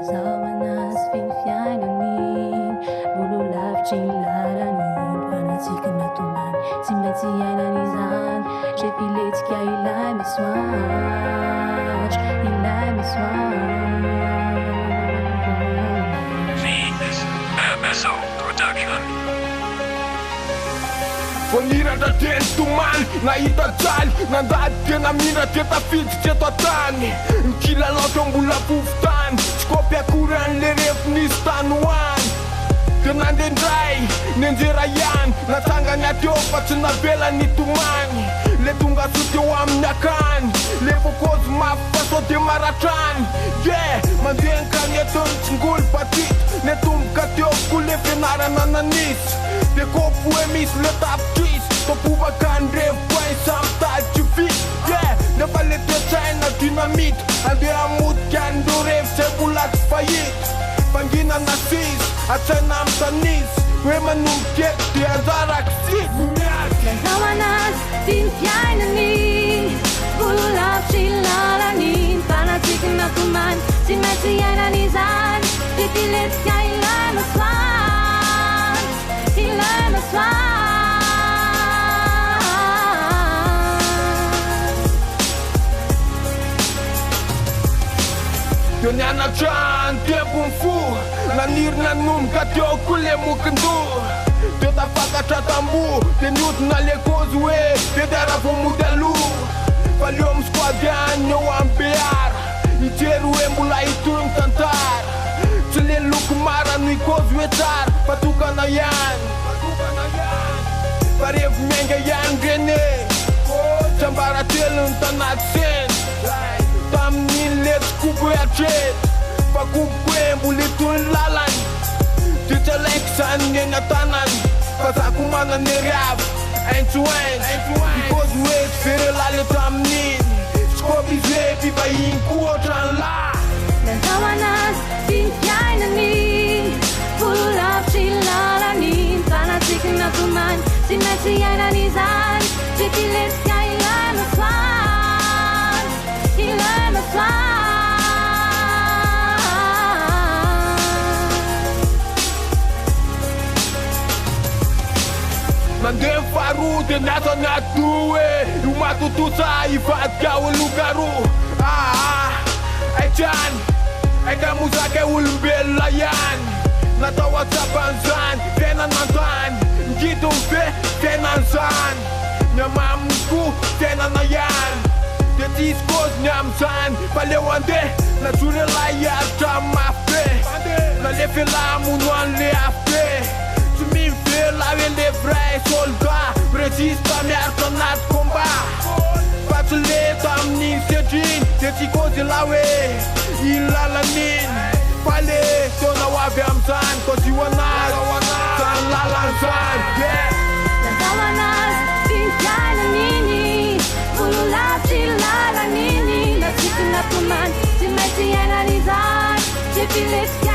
Nazawanas finfiainanin Bululavchin lalanin Panatsika na tuman Simbetsi ay nanizan Shepilitski ay ilay miswatch Ilay miswatch MSO Production. Fănirea de testuman, naita țali N-a că n-am mira te ta fiți ce toatani Închila la tombula puftan Scopia curan le refnistanuan Că n-am de drai, nenjerayan Na tanga nya tiopa ce na vela ni tumani Le tunga su te oam nyakan Le focos ma paso de maratan Yeah, man den ka ne tum ngul patit Ne tum ka teo kule penara nananis De copu emis le tap twist Topu bakan rev pai sam tal chufit Yeah, ne vale te China dinamit Ande amut can do rev se bulat fayit Pangina nasis, acenam tanis Wema num ket te azarak sit Nazawanas finfiainanin Bululavchin lalanin Panatsika na tuman Simbetsi ay nanizan Shepilitski ay ilay miswatch Ilay miswatch Dunia na chan te pun fu Na nir na num ka te okule mu këndu Te ta faka qa tambu Te njut na le kozue Te dera fu mu de lu Faliom squadran yo ampear I ceru embula i turm tantar Cele luku mara nu-i kozue tar Patuka na yan Parev menga yan grene Chambara tel în tanat sen Tam nin let kubu ya chet Pa kubu embulitul lalan Tita leksan nena tanan Pasa kumana ne reab End to end Because wait fere la le tam nin Skopi zepi ba in kuotran la Nazawanas finfiainanin Bululavchin lalanin Panatsika na tuman Simbetsi ay nanizan Shepilitski ay ilay miswatch Ilay miswatch Mandem faru de nata natue Uma tutuța i vat ca un lugaru Ai chan Ai ca muzaka ulbel la yan Nata WhatsApp anzan Tenan mantan Gitu fe tenan zan Nyamam ku tenan na yan Te tiskos nyam zan Palewande Na jure la yar chama fe Na lefe la munuan le afe Min fel la le vrei solda Rezista mi-ar tonat comba Fațele tam nin segin Te ticozi la we Ila la nin Pale Tona waveam zan Kozi wanat Zan la la zan Nazawanas finfiainanin Bululavchin lalanin Panatsika na tuman Simbetsi ay nanizan Shepilitski